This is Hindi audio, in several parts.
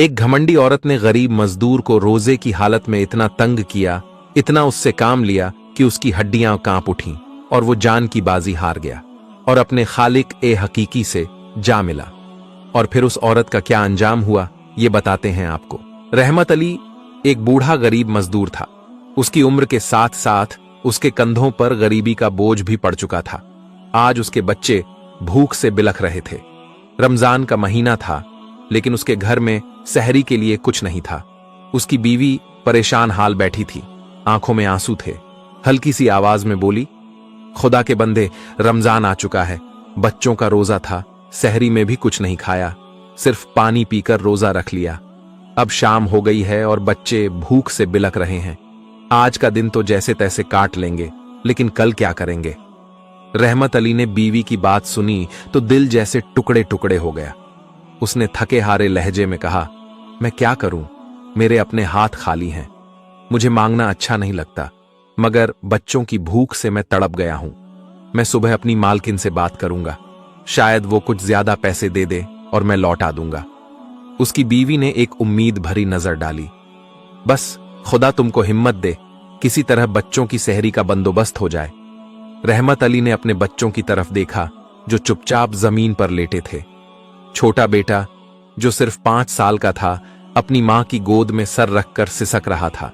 एक घमंडी औरत ने गरीब मजदूर को रोजे की हालत में इतना तंग किया, इतना उससे काम लिया कि उसकी हड्डियां कांप उठीं और वो जान की बाजी हार गया और अपने खालिक ए हकीकी से जा मिला। और फिर उस औरत का क्या अंजाम हुआ, ये बताते हैं आपको। रहमत अली एक बूढ़ा गरीब मजदूर था। उसकी उम्र के साथ साथ उसके कंधों पर गरीबी का बोझ भी पड़ चुका था। आज उसके बच्चे भूख से बिलख रहे थे। रमजान का महीना था, लेकिन उसके घर में सहरी के लिए कुछ नहीं था। उसकी बीवी परेशान हाल बैठी थी, आंखों में आंसू थे। हल्की सी आवाज में बोली, खुदा के बंदे, रमजान आ चुका है, बच्चों का रोजा था, सहरी में भी कुछ नहीं खाया, सिर्फ पानी पीकर रोजा रख लिया। अब शाम हो गई है और बच्चे भूख से बिलख रहे हैं। आज का दिन तो जैसे तैसे काट लेंगे, लेकिन कल क्या करेंगे। रहमत अली ने बीवी की बात सुनी तो दिल जैसे टुकड़े टुकड़े हो गया। उसने थके हारे लहजे में कहा, मैं क्या करूं, मेरे अपने हाथ खाली हैं। मुझे मांगना अच्छा नहीं लगता, मगर बच्चों की भूख से मैं तड़प गया हूं। मैं सुबह अपनी मालकिन से बात करूंगा, शायद वो कुछ ज्यादा पैसे दे दे और मैं लौटा दूंगा। उसकी बीवी ने एक उम्मीद भरी नजर डाली। बस खुदा तुमको हिम्मत दे, किसी तरह बच्चों की सहरी का बंदोबस्त हो जाए। रहमत अली ने अपने बच्चों की तरफ देखा, जो चुपचाप जमीन पर लेटे थे। छोटा बेटा, जो सिर्फ 5 साल का था, अपनी मां की गोद में सर रखकर सिसक रहा था।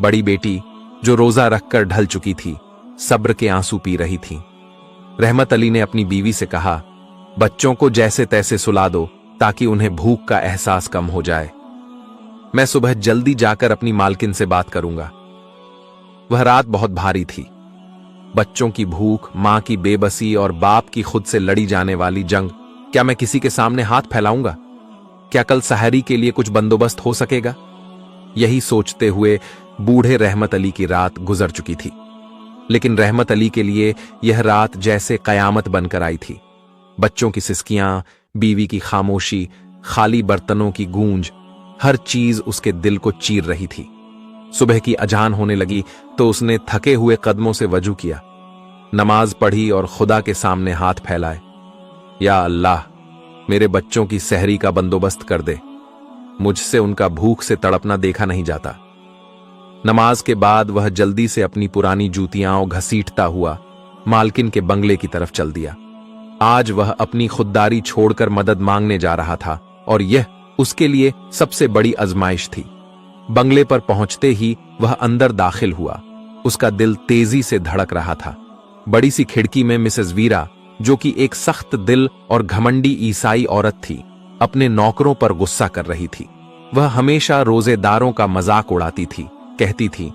बड़ी बेटी, जो रोजा रखकर ढल चुकी थी, सब्र के आंसू पी रही थी। रहमत अली ने अपनी बीवी से कहा, बच्चों को जैसे तैसे सुला दो ताकि उन्हें भूख का एहसास कम हो जाए। मैं सुबह जल्दी जाकर अपनी मालकिन से बात करूंगा। वह रात बहुत भारी थी। बच्चों की भूख, मां की बेबसी और बाप की खुद से लड़ी जाने वाली जंग। क्या मैं किसी के सामने हाथ फैलाऊंगा? क्या कल सहरी के लिए कुछ बंदोबस्त हो सकेगा? यही सोचते हुए बूढ़े रहमत अली की रात गुजर चुकी थी। लेकिन रहमत अली के लिए यह रात जैसे कयामत बनकर आई थी। बच्चों की सिसकियां, बीवी की खामोशी, खाली बर्तनों की गूंज, हर चीज उसके दिल को चीर रही थी। सुबह की अजान होने लगी तो उसने थके हुए कदमों से वजू किया, नमाज पढ़ी और खुदा के सामने हाथ फैलाए। या अल्लाह, मेरे बच्चों की सहरी का बंदोबस्त कर दे, मुझसे उनका भूख से तड़पना देखा नहीं जाता। नमाज के बाद वह जल्दी से अपनी पुरानी जूतियां घसीटता हुआ मालकिन के बंगले की तरफ चल दिया। आज वह अपनी खुददारी छोड़कर मदद मांगने जा रहा था और यह उसके लिए सबसे बड़ी आजमाइश थी। बंगले पर पहुंचते ही वह अंदर दाखिल हुआ। उसका दिल तेजी से धड़क रहा था। बड़ी सी खिड़की में मिसेस वीरा, जो कि एक सख्त दिल और घमंडी ईसाई औरत थी, अपने नौकरों पर गुस्सा कर रही थी। वह हमेशा रोजेदारों का मजाक उड़ाती थी, कहती थी,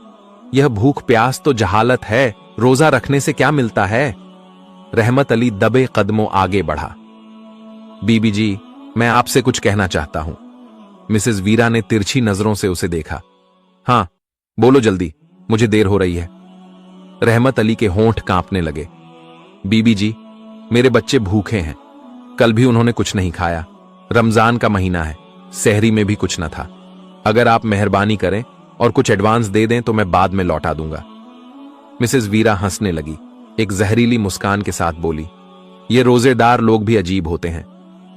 यह भूख प्यास तो जहालत है, रोजा रखने से क्या मिलता है। रहमत अली दबे कदमों आगे बढ़ा। बीबी जी, मैं आपसे कुछ कहना चाहता हूं। मिसेस वीरा ने तिरछी नजरों से उसे देखा। हां, बोलो जल्दी, मुझे देर हो रही है। रहमत अली के होंठ कांपने लगे। बीबी जी, मेरे बच्चे भूखे हैं, कल भी उन्होंने कुछ नहीं खाया। रमजान का महीना है, सहरी में भी कुछ न था। अगर आप मेहरबानी करें और कुछ एडवांस दे दें तो मैं बाद में लौटा दूंगा। मिसेस वीरा हंसने लगी, एक जहरीली मुस्कान के साथ बोली, ये रोजेदार लोग भी अजीब होते हैं।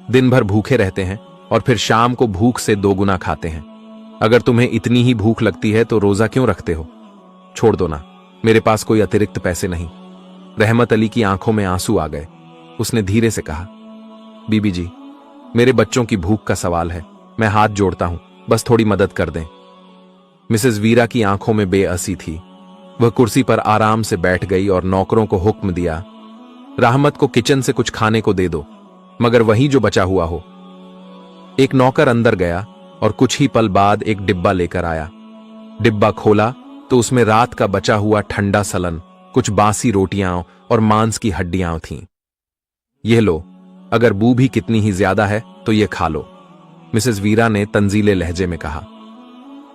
दिन भर भूखे रहते हैं और फिर शाम को भूख से 2 गुना खाते हैं। अगर तुम्हें इतनी ही भूख लगती है तो रोजा क्यों रखते हो? छोड़ दो ना, मेरे पास कोई अतिरिक्त पैसे नहीं। रहमत अली की आंखों में आंसू आ गए। उसने धीरे से कहा, बीबी जी, मेरे बच्चों की भूख का सवाल है, मैं हाथ जोड़ता हूं, बस थोड़ी मदद कर दें। मिसेस वीरा की आंखों में बेअसी थी। वह कुर्सी पर आराम से बैठ गई और नौकरों को हुक्म दिया, रहमत को किचन से कुछ खाने को दे दो, मगर वही जो बचा हुआ हो। एक नौकर अंदर गया और कुछ ही पल बाद एक डिब्बा लेकर आया। डिब्बा खोला तो उसमें रात का बचा हुआ ठंडा सलन, कुछ बासी रोटियां और मांस की हड्डियां थीं। यह लो, अगर बू भी कितनी ही ज्यादा है तो यह खा लो, मिसेस वीरा ने तंजीले लहजे में कहा।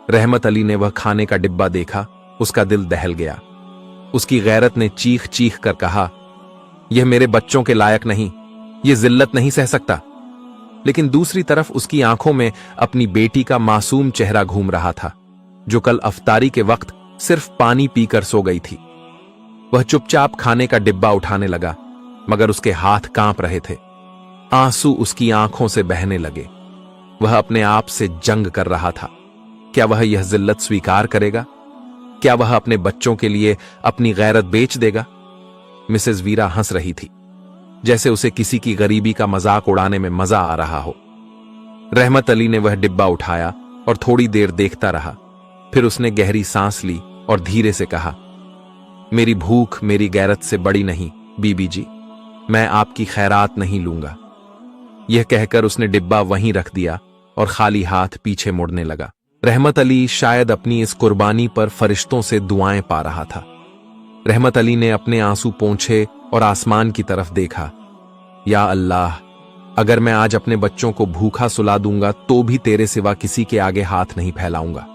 रहमत अली ने वह खाने का डिब्बा देखा, उसका दिल दहल गया। उसकी गैरत ने चीख चीख कर कहा, यह मेरे बच्चों के लायक नहीं, यह जिल्लत नहीं सह सकता। लेकिन दूसरी तरफ उसकी आंखों में अपनी बेटी का मासूम चेहरा घूम रहा था, जो कल अफ्तारी के वक्त सिर्फ पानी पीकर सो गई थी। वह चुपचाप खाने का डिब्बा उठाने लगा, मगर उसके हाथ कांप रहे थे। आंसू उसकी आंखों से बहने लगे। वह अपने आप से जंग कर रहा था। क्या वह यह जिल्लत स्वीकार करेगा? क्या वह अपने बच्चों के लिए अपनी गैरत बेच देगा? मिसेस वीरा हंस रही थी, जैसे उसे किसी की गरीबी का मजाक उड़ाने में मजा आ रहा हो। रहमत अली ने वह डिब्बा उठाया और थोड़ी देर देखता रहा। फिर उसने गहरी सांस ली और धीरे से कहा, मेरी भूख मेरी गैरत से बड़ी नहीं बीबी जी, मैं आपकी खैरात नहीं लूंगा। यह कहकर उसने डिब्बा वहीं रख दिया और खाली हाथ पीछे मुड़ने लगा। रहमत अली शायद अपनी इस कुर्बानी पर फरिश्तों से दुआएं पा रहा था। रहमत अली ने अपने आंसू पोंछे और आसमान की तरफ देखा। या अल्लाह, अगर मैं आज अपने बच्चों को भूखा सुला दूंगा तो भी तेरे सिवा किसी के आगे हाथ नहीं फैलाऊंगा।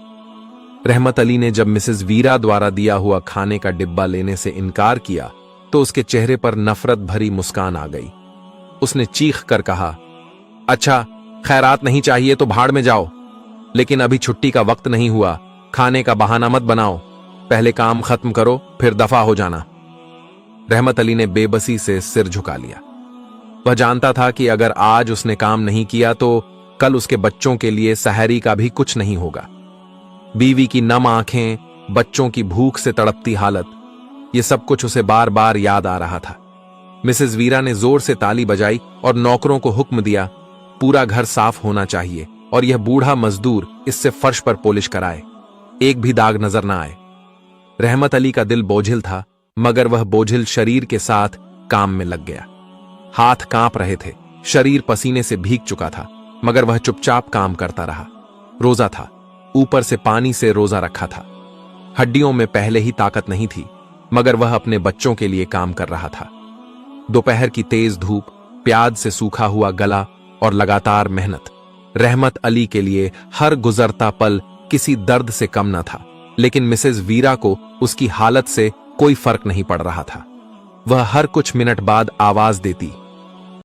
रहमत अली ने जब मिसेस वीरा द्वारा दिया हुआ खाने का डिब्बा लेने से इनकार किया तो उसके चेहरे पर नफरत भरी मुस्कान आ गई। उसने चीख कर कहा, अच्छा, खैरात नहीं चाहिए तो भाड़ में जाओ, लेकिन अभी छुट्टी का वक्त नहीं हुआ, खाने का बहाना मत बनाओ, पहले काम खत्म करो फिर दफा हो जाना। रहमत अली ने बेबसी से सिर झुका लिया। वह जानता था कि अगर आज उसने काम नहीं किया तो कल उसके बच्चों के लिए सहरी का भी कुछ नहीं होगा। बीवी की नम आंखें, बच्चों की भूख से तड़पती हालत, यह सब कुछ उसे बार बार याद आ रहा था। मिसेस वीरा ने जोर से ताली बजाई और नौकरों को हुक्म दिया, पूरा घर साफ होना चाहिए और यह बूढ़ा मजदूर इससे फर्श पर पॉलिश कराए, एक भी दाग नजर ना आए। रहमत अली का दिल बोझिल था, मगर वह बोझिल शरीर के साथ काम में लग गया। हाथ कांप रहे थे, शरीर पसीने से भीग चुका था, मगर वह चुपचाप काम करता रहा। रोजा था, ऊपर से पानी से रोजा रखा था। हड्डियों में पहले ही ताकत नहीं थी, मगर वह अपने बच्चों के लिए काम कर रहा था। दोपहर की तेज धूप, प्याज से सूखा हुआ गला और लगातार मेहनत, रहमत अली के लिए हर गुजरता पल किसी दर्द से कम न था। लेकिन मिसेस वीरा को उसकी हालत से कोई फर्क नहीं पड़ रहा था। वह हर कुछ मिनट बाद आवाज देती,